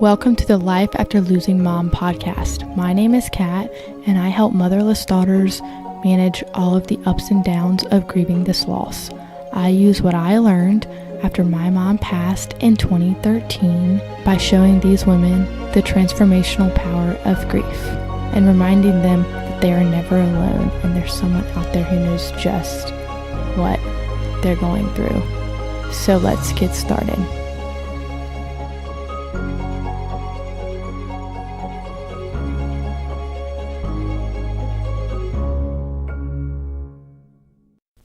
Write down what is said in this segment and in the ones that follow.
Welcome to the Life After Losing Mom podcast. My name is Kat, and I help motherless daughters manage all of the ups and downs of grieving this loss. I use what I learned after my mom passed in 2013 by showing these women the transformational power of grief and reminding them that they are never alone and there's someone out there who knows just what they're going through. So let's get started.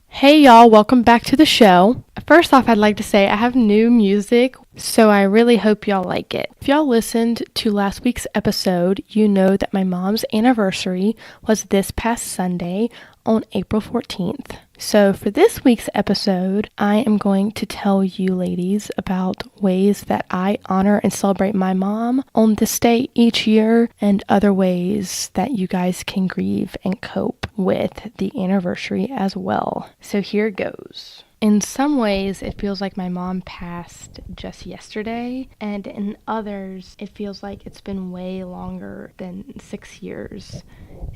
Hey y'all, welcome back to the show. First off, I'd like to say I have new music, so I really hope y'all like it. If y'all listened to last week's episode, you know that my mom's anniversary was this past Sunday on April 14th. So for this week's episode, I am going to tell you ladies about ways that I honor and celebrate my mom on this day each year and other ways that you guys can grieve and cope with the anniversary as well. So here goes. In some ways, it feels like my mom passed just yesterday, and in others, it feels like it's been way longer than 6 years.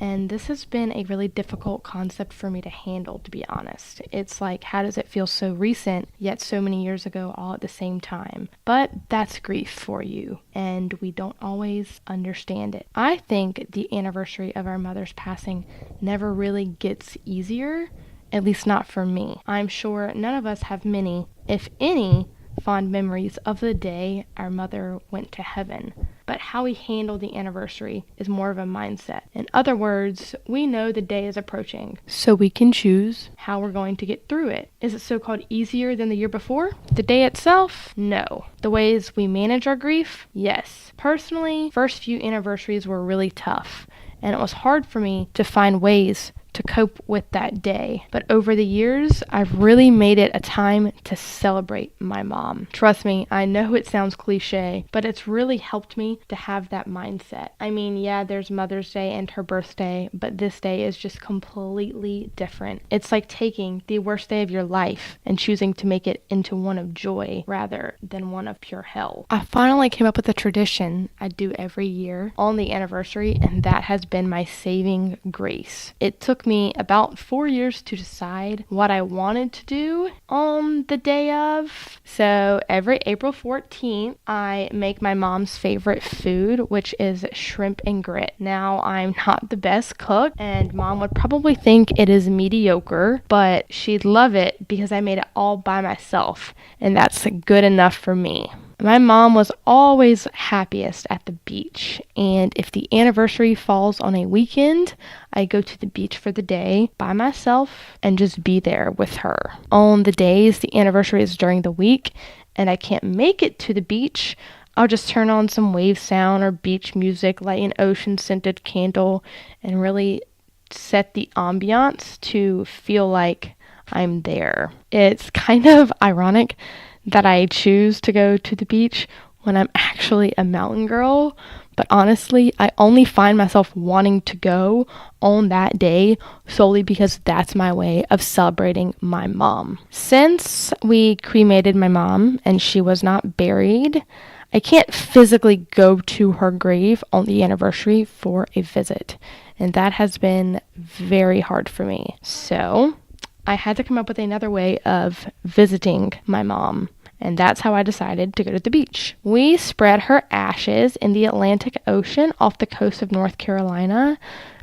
And this has been a really difficult concept for me to handle, to be honest. It's like, how does it feel so recent, yet so many years ago all at the same time? But that's grief for you, and we don't always understand it. I think the anniversary of our mother's passing never really gets easier. At least not for me. I'm sure none of us have many, if any, fond memories of the day our mother went to heaven. But how we handle the anniversary is more of a mindset. In other words, we know the day is approaching, so we can choose how we're going to get through it. Is it so-called easier than the year before? The day itself? No. The ways we manage our grief? Yes. Personally, first few anniversaries were really tough, and it was hard for me to find ways to cope with that day. But over the years, I've really made it a time to celebrate my mom. Trust me, I know it sounds cliche, but it's really helped me to have that mindset. I mean, yeah, there's Mother's Day and her birthday, but this day is just completely different. It's like taking the worst day of your life and choosing to make it into one of joy rather than one of pure hell. I finally came up with a tradition I do every year on the anniversary, and that has been my saving grace. It took me about 4 years to decide what I wanted to do on the day of. So every April 14th, I make my mom's favorite food, which is shrimp and grit. Now, I'm not the best cook, and mom would probably think it is mediocre, but she'd love it because I made it all by myself, and that's good enough for me. My mom was always happiest at the beach, and if the anniversary falls on a weekend, I go to the beach for the day by myself and just be there with her. On the days the anniversary is during the week and I can't make it to the beach, I'll just turn on some wave sound or beach music, light an ocean-scented candle, and really set the ambiance to feel like I'm there. It's kind of ironic that I choose to go to the beach when I'm actually a mountain girl, but honestly, I only find myself wanting to go on that day solely because that's my way of celebrating my mom. Since we cremated my mom and she was not buried, I can't physically go to her grave on the anniversary for a visit, and that has been very hard for me. So I had to come up with another way of visiting my mom, and that's how I decided to go to the beach. We spread her ashes in the Atlantic Ocean off the coast of North Carolina,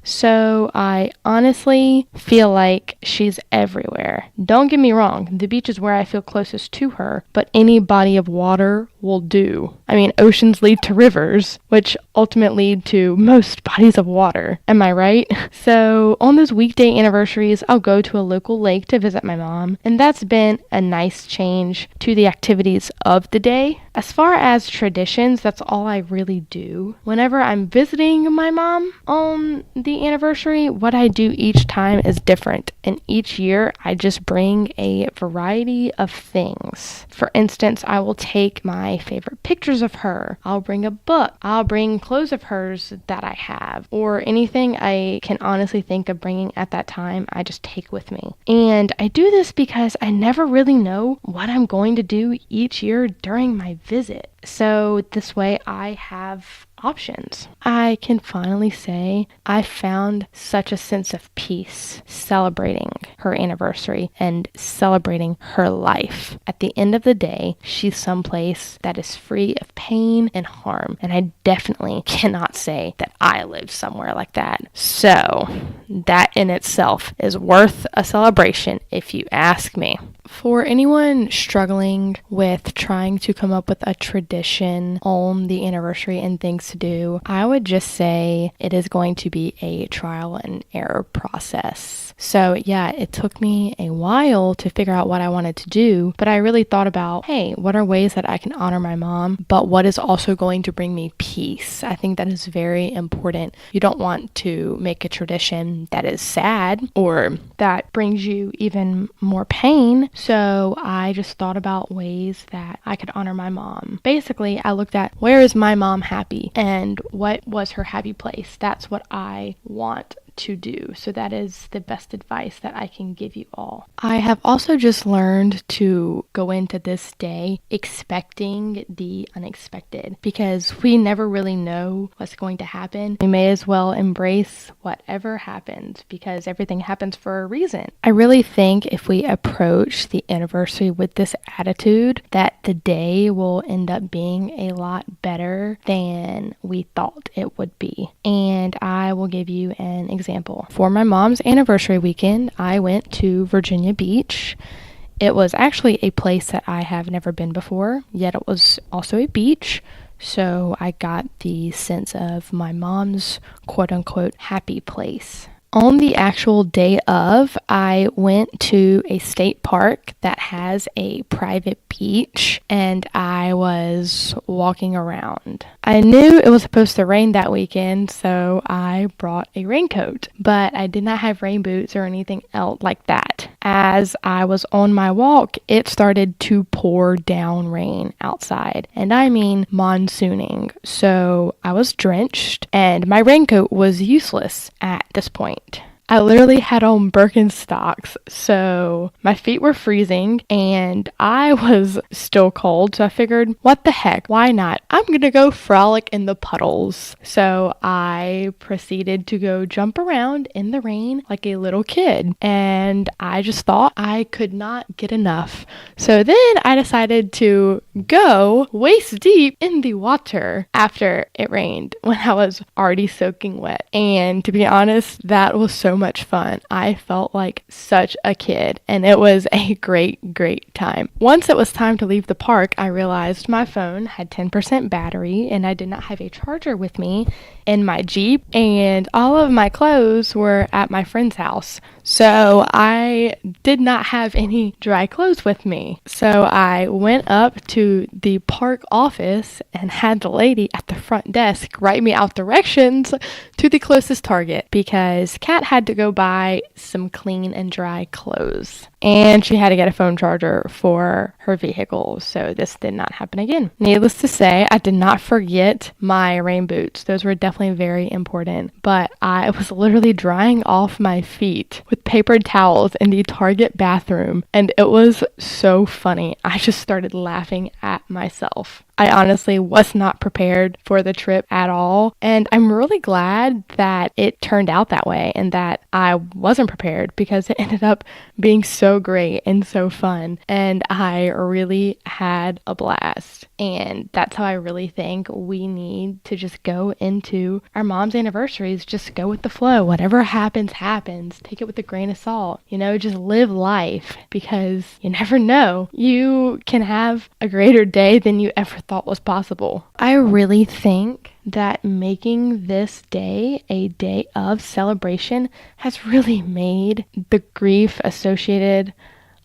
so I honestly feel like she's everywhere. Don't get me wrong, the beach is where I feel closest to her, but any body of water will do. I mean, oceans lead to rivers, which ultimately lead to most bodies of water. Am I right? So on those weekday anniversaries, I'll go to a local lake to visit my mom, and that's been a nice change to the activities of the day. As far as traditions, that's all I really do. Whenever I'm visiting my mom on the the anniversary, what I do each time is different. And each year, I just bring a variety of things. For instance, I will take my favorite pictures of her. I'll bring a book. I'll bring clothes of hers that I have. Or anything I can honestly think of bringing at that time, I just take with me. And I do this because I never really know what I'm going to do each year during my visit. So this way I have options. I can finally say I found such a sense of peace celebrating her anniversary and celebrating her life. At the end of the day, she's someplace that is free of pain and harm, and I definitely cannot say that I live somewhere like that. So that in itself is worth a celebration if you ask me. For anyone struggling with trying to come up with a tradition on the anniversary and things to do, I would just say it is going to be a trial and error process. So yeah, it took me a while to figure out what I wanted to do, but I really thought about, hey, what are ways that I can honor my mom, but what is also going to bring me peace? I think that is very important. You don't want to make a tradition that is sad or that brings you even more pain. So I just thought about ways that I could honor my mom. Basically, I looked at where is my mom happy and what was her happy place. That's what I want to do. So that is the best advice that I can give you all. I have also just learned to go into this day expecting the unexpected because we never really know what's going to happen. We may as well embrace whatever happens because everything happens for a reason. I really think if we approach the anniversary with this attitude that the day will end up being a lot better than we thought it would be. And I will give you an example. For my mom's anniversary weekend, I went to Virginia Beach. It was actually a place that I have never been before, yet it was also a beach. So I got the sense of my mom's quote-unquote happy place. On the actual day of, I went to a state park that has a private beach, and I was walking around. I knew it was supposed to rain that weekend, so I brought a raincoat, but I did not have rain boots or anything else like that. As I was on my walk, it started to pour down rain outside, and I mean monsooning. So I was drenched, and my raincoat was useless at this point. I literally had on Birkenstocks, so my feet were freezing and I was still cold, so I figured, what the heck, why not? I'm gonna go frolic in the puddles. So I proceeded to go jump around in the rain like a little kid, and I just thought I could not get enough. So then I decided to go waist deep in the water after it rained when I was already soaking wet. And to be honest, that was so much fun. I felt like such a kid, and it was a great time. Once it was time to leave the park, I realized my phone had 10% battery and I did not have a charger with me in my Jeep, and all of my clothes were at my friend's house. So I did not have any dry clothes with me. So I went up to the park office and had the lady at the front desk write me out directions to the closest Target because Kat had to go buy some clean and dry clothes. And she had to get a phone charger for her vehicle, so this did not happen again. Needless to say, I did not forget my rain boots. Those were definitely very important, but I was literally drying off my feet with paper towels in the Target bathroom, and it was so funny. I just started laughing at myself. I honestly was not prepared for the trip at all, and I'm really glad that it turned out that way and that I wasn't prepared because it ended up being so great and so fun, and I really had a blast. And that's how I really think we need to just go into our mom's anniversaries. Just go with the flow. Whatever happens, happens. Take it with a grain of salt. Just live life because you never know. You can have a greater day than you ever thought was possible. I really think that making this day a day of celebration has really made the grief associated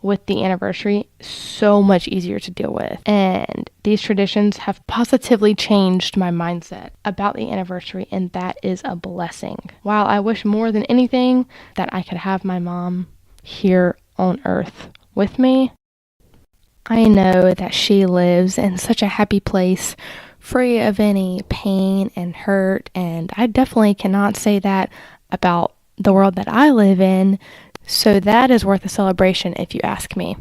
with the anniversary so much easier to deal with. And these traditions have positively changed my mindset about the anniversary, and that is a blessing. While I wish more than anything that I could have my mom here on earth with me, I know that she lives in such a happy place, free of any pain and hurt, and I definitely cannot say that about the world that I live in, so that is worth a celebration if you ask me.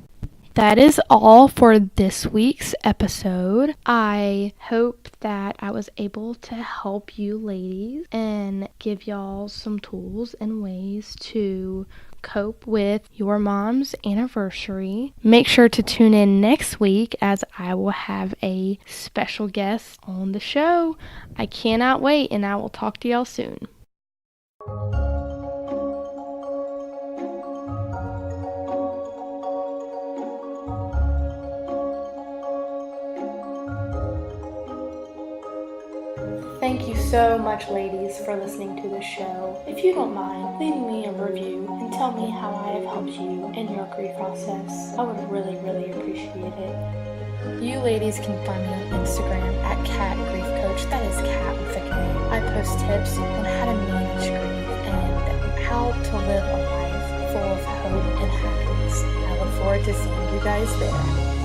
That is all for this week's episode. I hope that I was able to help you ladies and give y'all some tools and ways to cope with your mom's anniversary. Make sure to tune in next week as I will have a special guest on the show. I cannot wait, and I will talk to y'all soon. Thank you so much, ladies, for listening to the show. If you don't mind, leaving me a review and tell me how I have helped you in your grief process, I would really, really appreciate it. You ladies can find me on Instagram at Cat Grief Coach. That is Cat with a K. I post tips on how to manage grief and how to live a life full of hope and happiness. I look forward to seeing you guys there.